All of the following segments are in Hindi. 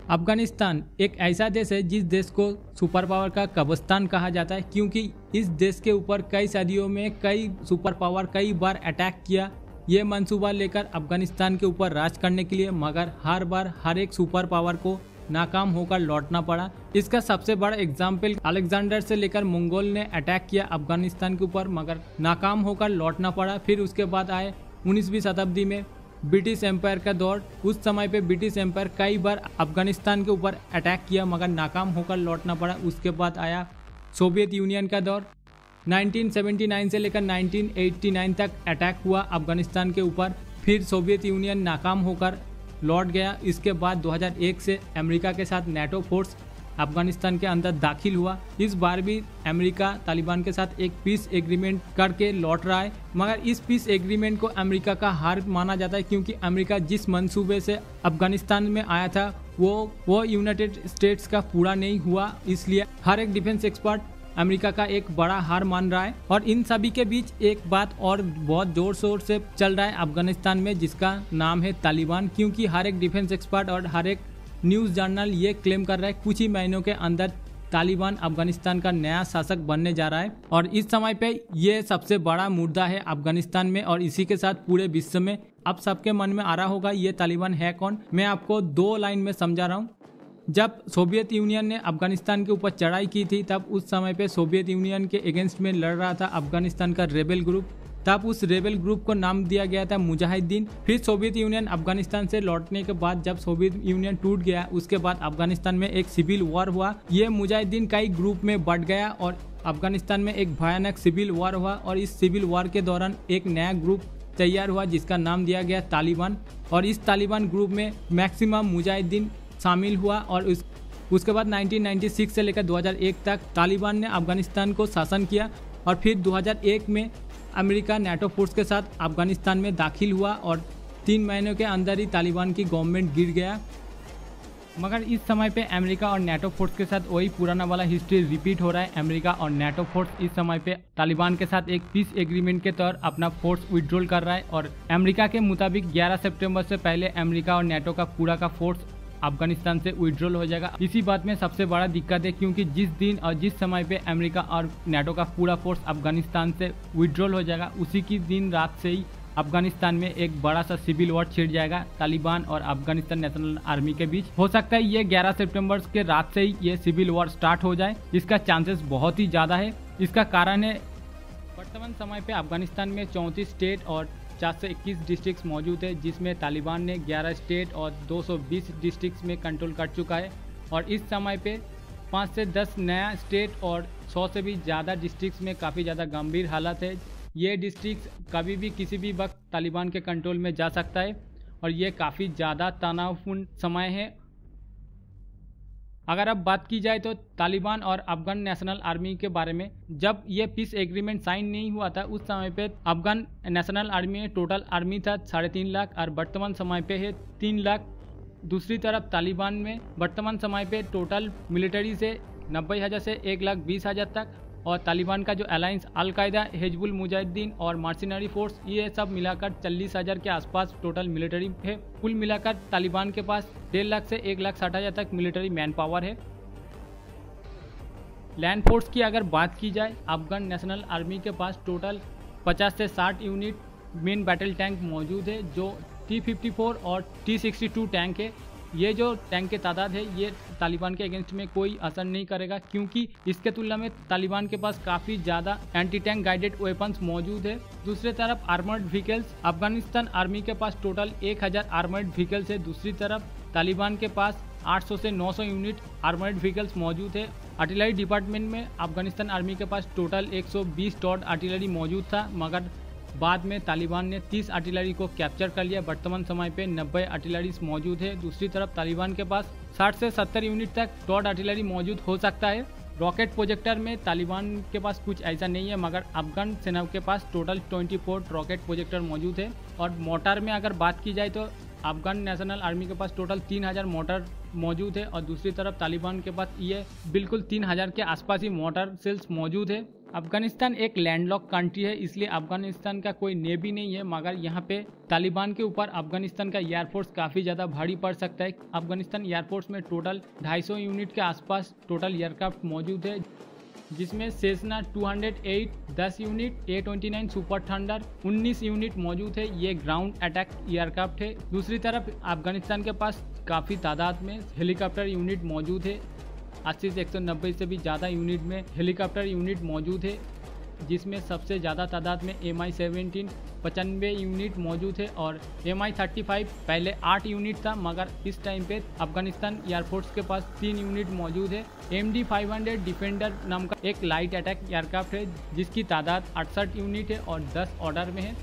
अफगानिस्तान एक ऐसा देश है जिस देश को सुपर पावर का कब्रिस्तान कहा जाता है, क्योंकि इस देश के ऊपर कई सदियों में कई सुपर पावर कई बार अटैक किया ये मंसूबा लेकर अफगानिस्तान के ऊपर राज करने के लिए, मगर हर बार हर एक सुपर पावर को नाकाम होकर लौटना पड़ा। इसका सबसे बड़ा एग्जाम्पल अलेक्जेंडर से लेकर मंगोल ने अटैक किया अफगानिस्तान के ऊपर, मगर नाकाम होकर लौटना पड़ा। फिर उसके बाद आए 19वीं शताब्दी में ब्रिटिश एम्पायर का दौर। उस समय पे ब्रिटिश एम्पायर कई बार अफगानिस्तान के ऊपर अटैक किया मगर नाकाम होकर लौटना पड़ा। उसके बाद आया सोवियत यूनियन का दौर। 1979 से लेकर 1989 तक अटैक हुआ अफगानिस्तान के ऊपर, फिर सोवियत यूनियन नाकाम होकर लौट गया। इसके बाद 2001 से अमेरिका के साथ नेटो फोर्स अफगानिस्तान के अंदर दाखिल हुआ। इस बार भी अमेरिका तालिबान के साथ एक पीस एग्रीमेंट करके लौट रहा है, मगर इस पीस एग्रीमेंट को अमेरिका का हार माना जाता है, क्योंकि अमेरिका जिस मंसूबे से अफगानिस्तान में आया था वो यूनाइटेड स्टेट्स का पूरा नहीं हुआ। इसलिए हर एक डिफेंस एक्सपर्ट अमेरिका का एक बड़ा हार मान रहा है। और इन सभी के बीच एक बात और बहुत जोर शोर से चल रहा है अफगानिस्तान में, जिसका नाम है तालिबान, क्योंकि हर एक डिफेंस एक्सपर्ट और हर एक न्यूज़ जर्नल ये क्लेम कर रहा है कुछ ही महीनों के अंदर तालिबान अफगानिस्तान का नया शासक बनने जा रहा है। और इस समय पे ये सबसे बड़ा मुद्दा है अफगानिस्तान में और इसी के साथ पूरे विश्व में। अब सबके मन में आ रहा होगा ये तालिबान है कौन। मैं आपको 2 लाइन में समझा रहा हूँ। जब सोवियत यूनियन ने अफगानिस्तान के ऊपर चढ़ाई की थी, तब उस समय पे सोवियत यूनियन के अगेंस्ट में लड़ रहा था अफगानिस्तान का रेबेल ग्रुप। तब उस रेबेल ग्रुप को नाम दिया गया था मुजाहिदीन। फिर सोवियत यूनियन अफगानिस्तान से लौटने के बाद जब सोवियत यूनियन टूट गया, उसके बाद अफगानिस्तान में एक सिविल वॉर हुआ। ये मुजाहिदीन कई ग्रुप में बढ़ गया और अफगानिस्तान में एक भयानक सिविल वॉर हुआ। और इस सिविल वॉर के दौरान एक नया ग्रुप तैयार हुआ जिसका नाम दिया गया तालिबान। और इस तालिबान ग्रुप में मैक्सिमम मुजाहिदीन शामिल हुआ। और उसके बाद 1996 से लेकर 2001 तक तालिबान ने अफगानिस्तान को शासन किया। और फिर 2001 में अमेरिका नेटो फोर्स के साथ अफगानिस्तान में दाखिल हुआ और 3 महीनों के अंदर ही तालिबान की गवर्नमेंट गिर गया। मगर इस समय पे अमेरिका और नेटो फोर्स के साथ वही पुराना वाला हिस्ट्री रिपीट हो रहा है। अमेरिका और नेटो फोर्स इस समय पे तालिबान के साथ एक पीस एग्रीमेंट के तौर अपना फोर्स विड्रॉल कर रहा है। और अमेरिका के मुताबिक 11 सितंबर से पहले अमेरिका और नेटो का पूरा का फोर्स अफगानिस्तान से विड्रॉल हो जाएगा। इसी बात में सबसे बड़ा दिक्कत है, क्योंकि जिस दिन और जिस समय पे अमेरिका और नेटो का पूरा फोर्स अफगानिस्तान से विड्रॉल हो जाएगा, उसी की दिन रात से ही अफगानिस्तान में एक बड़ा सा सिविल वॉर छिड़ जाएगा तालिबान और अफगानिस्तान नेशनल आर्मी के बीच। हो सकता है ये 11 सितंबर के रात से ही ये सिविल वॉर स्टार्ट हो जाए। इसका चांसेस बहुत ही ज़्यादा है। इसका कारण है वर्तमान समय पे अफगानिस्तान में 34 स्टेट और 421 डिस्ट्रिक्ट्स मौजूद है, जिसमें तालिबान ने 11 स्टेट और 220 डिस्ट्रिक्ट्स में कंट्रोल कर चुका है। और इस समय पे 5 से 10 नया स्टेट और 100 से भी ज़्यादा डिस्ट्रिक्ट्स में काफ़ी ज़्यादा गंभीर हालत है। ये डिस्ट्रिक्ट्स कभी भी किसी भी वक्त तालिबान के कंट्रोल में जा सकता है और ये काफ़ी ज़्यादा तनावपूर्ण समय है। अगर अब बात की जाए तो तालिबान और अफगान नेशनल आर्मी के बारे में, जब ये पीस एग्रीमेंट साइन नहीं हुआ था उस समय पे अफगान नेशनल आर्मी में टोटल आर्मी था 3.5 लाख और वर्तमान समय पे है 3 लाख। दूसरी तरफ तालिबान में वर्तमान समय पे टोटल मिलिट्री से 90,000 से 1,20,000 तक। और तालिबान का जो अलायंस अलकायदा, हिजबुल मुजाहिदीन और मर्सिनरी फोर्स, ये सब मिलाकर 40,000 के आसपास टोटल मिलिट्री है। कुल मिलाकर तालिबान के पास 1.5 लाख से 1,60,000 तक मिलिट्री मैन पावर है। लैंड फोर्स की अगर बात की जाए, अफगान नेशनल आर्मी के पास टोटल 50 से 60 यूनिट मेन बैटल टैंक मौजूद है, जो T-54 और T-62 टैंक है। ये जो टैंक के तादाद है ये तालिबान के अगेंस्ट में कोई असर नहीं करेगा, क्योंकि इसके तुलना में तालिबान के पास काफ़ी ज़्यादा एंटी टैंक गाइडेड वेपन्स मौजूद है। दूसरी तरफ आर्मर्ड व्हीकल्स, अफगानिस्तान आर्मी के पास टोटल 1000 आर्मर्ड व्हीकल्स है। दूसरी तरफ तालिबान के पास 800 से 900 यूनिट आर्मर्ड व्हीकल्स मौजूद है। आर्टिलरी डिपार्टमेंट में अफगानिस्तान आर्मी के पास टोटल 120 टॉड आर्टिलरी मौजूद था, मगर बाद में तालिबान ने 30 आर्टिलरी को कैप्चर कर लिया। वर्तमान समय पे 90 आर्टिलरीज मौजूद है। दूसरी तरफ तालिबान के पास 60 से 70 यूनिट तक टॉड आर्टिलरी मौजूद हो सकता है। रॉकेट प्रोजेक्टर में तालिबान के पास कुछ ऐसा नहीं है, मगर अफगान सेना के पास टोटल 24 रॉकेट प्रोजेक्टर मौजूद है। और मोटर में अगर बात की जाए तो अफगान नेशनल आर्मी के पास टोटल 3000 मोटर मौजूद है और दूसरी तरफ तालिबान के पास ये बिल्कुल 3000 के आसपास ही मोटर सेल्स मौजूद है। अफगानिस्तान एक लैंडलॉक कंट्री है, इसलिए अफगानिस्तान का कोई नेवी नहीं है, मगर यहाँ पे तालिबान के ऊपर अफगानिस्तान का एयरफोर्स काफ़ी ज़्यादा भारी पड़ सकता है। अफगानिस्तान एयरफोर्स में टोटल 250 यूनिट के आसपास टोटल एयरक्राफ्ट मौजूद है, जिसमें Cessna 208 10 unit, A29 super thunder 19 unit मौजूद है। ये ग्राउंड अटैक एयरक्राफ्ट है। दूसरी तरफ अफगानिस्तान के पास काफ़ी तादाद में हेलीकॉप्टर यूनिट मौजूद है। 80 से 190 से भी ज़्यादा यूनिट में हेलीकॉप्टर यूनिट मौजूद है, जिसमें सबसे ज़्यादा तादाद में Mi-17 95 यूनिट मौजूद है और Mi-35 पहले 8 यूनिट था, मगर इस टाइम पे अफगानिस्तान एयरफोर्स के पास 3 यूनिट मौजूद है। MD-500 डिफेंडर नाम का एक लाइट अटैक एयरक्राफ्ट है, जिसकी तादाद 68 यूनिट है और 10 ऑर्डर में है।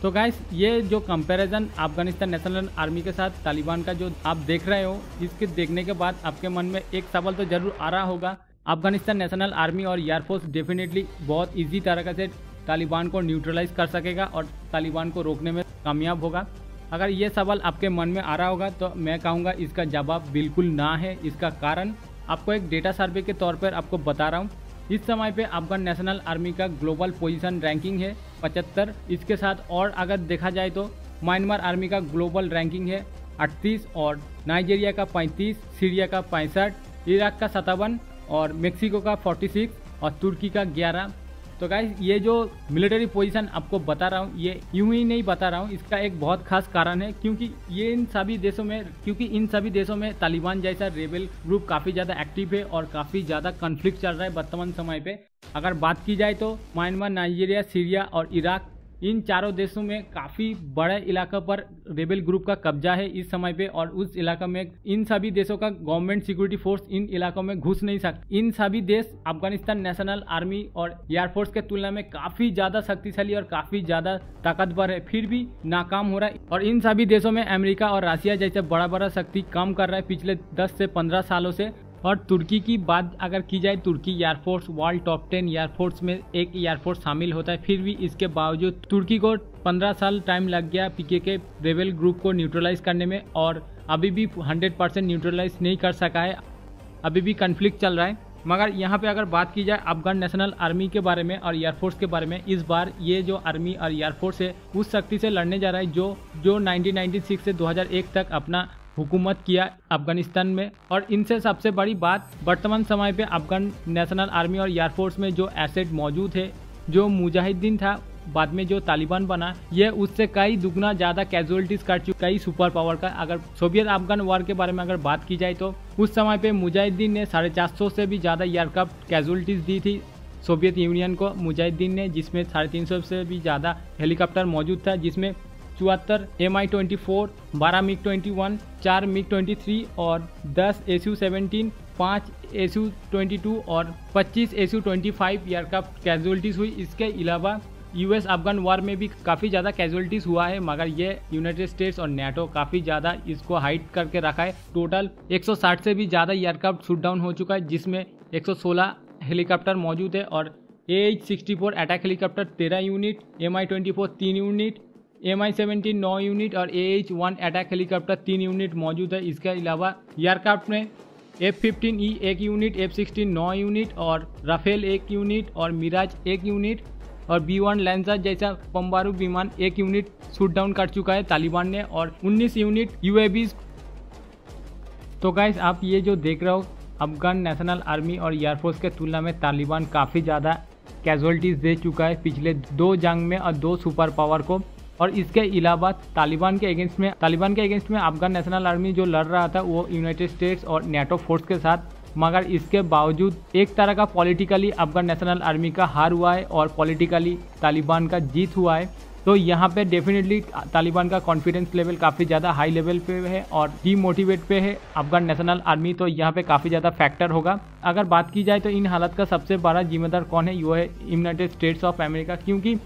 तो गाइस, ये जो कंपैरिजन अफगानिस्तान नेशनल आर्मी के साथ तालिबान का जो आप देख रहे हो, इसके देखने के बाद आपके मन में एक सवाल तो जरूर आ रहा होगा, अफगानिस्तान नेशनल आर्मी और एयरफोर्स डेफिनेटली बहुत इजी तरीके से तालिबान को न्यूट्रलाइज कर सकेगा और तालिबान को रोकने में कामयाब होगा। अगर ये सवाल आपके मन में आ रहा होगा तो मैं कहूँगा इसका जवाब बिल्कुल ना है। इसका कारण आपको एक डेटा सर्वे के तौर पर आपको बता रहा हूँ। इस समय पे अफगान नेशनल आर्मी का ग्लोबल पोजीशन रैंकिंग है 75। इसके साथ और अगर देखा जाए तो म्यांमार आर्मी का ग्लोबल रैंकिंग है 38 और नाइजीरिया का 35, सीरिया का 65, इराक का 57 और मेक्सिको का 46 और तुर्की का 11। तो गाइस, ये जो मिलिट्री पोजीशन आपको बता रहा हूँ, ये यूं ही नहीं बता रहा हूँ, इसका एक बहुत खास कारण है, क्योंकि इन सभी देशों में तालिबान जैसा रेबेल ग्रुप काफ़ी ज़्यादा एक्टिव है और काफ़ी ज़्यादा कॉन्फ्लिक्ट चल रहा है वर्तमान समय पे। अगर बात की जाए तो म्यांमार, नाइजीरिया, सीरिया और इराक, इन चारों देशों में काफ़ी बड़े इलाके पर रेबेल ग्रुप का कब्जा है इस समय पे, और उस इलाके में इन सभी देशों का गवर्नमेंट सिक्योरिटी फोर्स इन इलाकों में घुस नहीं सकती। इन सभी देश अफगानिस्तान नेशनल आर्मी और एयरफोर्स के तुलना में काफ़ी ज़्यादा शक्तिशाली और काफ़ी ज़्यादा ताकतवर है, फिर भी नाकाम हो रहा है। और इन सभी देशों में अमेरिका और रशिया जैसे बड़ा बड़ा शक्ति काम कर रहा है पिछले 10 से 15 सालों से। और तुर्की की बात अगर की जाए, तुर्की एयरफोर्स वर्ल्ड टॉप 10 एयरफोर्स में एक एयरफोर्स शामिल होता है, फिर भी इसके बावजूद तुर्की को 15 साल टाइम लग गया PKK रेबेल ग्रुप को न्यूट्रलाइज करने में, और अभी भी 100% न्यूट्रलाइज नहीं कर सका है। अभी भी कन्फ्लिक्ट चल रहा है। मगर यहाँ पे अगर बात की जाए अफगान नेशनल आर्मी के बारे में और एयरफोर्स के बारे में, इस बार ये जो आर्मी और एयरफोर्स है उस शक्ति से लड़ने जा रहा है जो 1996 से 2001 तक अपना हुकूमत किया अफगानिस्तान में। और इनसे सबसे बड़ी बात, वर्तमान समय पे अफगान नेशनल आर्मी और एयरफोर्स में जो एसेट मौजूद है, जो मुजाहिदीन था बाद में जो तालिबान बना, ये उससे कई दुगना ज़्यादा कैजुअलिटीज़ कर चुका कई सुपर पावर का। अगर सोवियत अफगान वॉर के बारे में अगर बात की जाए तो उस समय पे मुजाहिदीन ने 450 से भी ज़्यादा एयरक्राफ्ट कैजुअलिटीज़ दी थी सोवियत यूनियन को मुजाहिदीन ने, जिसमें 350 से भी ज़्यादा हेलीकॉप्टर मौजूद था, जिसमें 74 Mi-24, 12 MiG-21, 4 MiG-23 और 10 Su-17, 5 Su-22 और 25 Su-25 एयरक्राफ्ट कैजुअलिटीज़ हुई। इसके अलावा US अफगान वॉर में भी काफ़ी ज़्यादा कैजुअलिटीज़ हुआ है, मगर ये यूनाइटेड स्टेट्स और NATO काफ़ी ज़्यादा इसको हाइड करके रखा है। टोटल 160 से भी ज़्यादा एयरक्राफ्ट शूट डाउन हो चुका है, जिसमें 116 हेलीकॉप्टर मौजूद है और AH-64 attack helicopter 13 unit, Mi-24 3 unit, Mi-17 9 unit और AH-1 अटैक हेलीकॉप्टर 3 यूनिट मौजूद है। इसके अलावा एयरक्राफ्ट में F-15E 1 यूनिट, F-16 9 यूनिट और राफेल 1 यूनिट और मिराज 1 यूनिट और B-1 लैंसर जैसा बमबारू विमान 1 यूनिट शूट डाउन कर चुका है तालिबान ने, और 19 यूनिट UAVs। तो गाइस, आप ये जो देख रहे हो, अफगान नेशनल आर्मी और एयरफोर्स के तुलना में तालिबान काफ़ी ज़्यादा कैजुअलिटीज़ दे चुका है पिछले 2 जंग में और 2 सुपर पावर को। और इसके अलावा तालिबान के अगेंस्ट में अफगान नेशनल आर्मी जो लड़ रहा था वो यूनाइटेड स्टेट्स और NATO फोर्स के साथ, मगर इसके बावजूद एक तरह का पॉलिटिकली अफगान नेशनल आर्मी का हार हुआ है और पॉलिटिकली तालिबान का जीत हुआ है। तो यहाँ पे डेफिनेटली तालिबान का कॉन्फिडेंस लेवल काफ़ी ज़्यादा हाई लेवल पे है और डीमोटिवेट पे है अफगान नेशनल आर्मी, तो यहाँ पे काफ़ी ज़्यादा फैक्टर होगा। अगर बात की जाए तो इन हालत का सबसे बड़ा जिम्मेदार कौन है, वो है यूनाइटेड स्टेट्स ऑफ अमेरिका, क्योंकि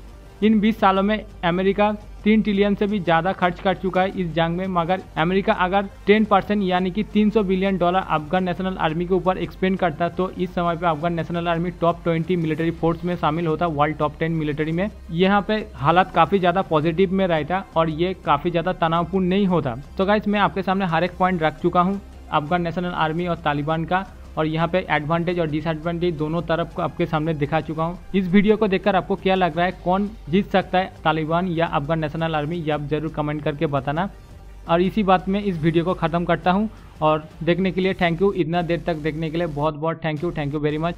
इन 20 सालों में अमेरिका 3 ट्रिलियन से भी ज़्यादा खर्च कर चुका है इस जंग में। मगर अमेरिका अगर 10% यानी कि $300 बिलियन अफगान नेशनल आर्मी के ऊपर एक्सपेंड करता, तो इस समय पे Afghan national army top 20 military force में शामिल होता, वर्ल्ड टॉप 10 मिलिट्री में। यहाँ पे हालात काफ़ी ज़्यादा पॉजिटिव में रहता और ये काफ़ी ज़्यादा तनावपूर्ण नहीं होता। तो गाइस, मैं आपके सामने हर एक पॉइंट रख चुका हूँ अफगान नेशनल आर्मी और तालिबान का, और यहाँ पे एडवांटेज और डिसएडवांटेज दोनों तरफ को आपके सामने दिखा चुका हूँ। इस वीडियो को देखकर आपको क्या लग रहा है, कौन जीत सकता है, तालिबान या अफगान नेशनल आर्मी, ये आप ज़रूर कमेंट करके बताना। और इसी बात में इस वीडियो को ख़त्म करता हूँ और देखने के लिए थैंक यू। इतना देर तक देखने के लिए बहुत बहुत थैंक यू वेरी मच।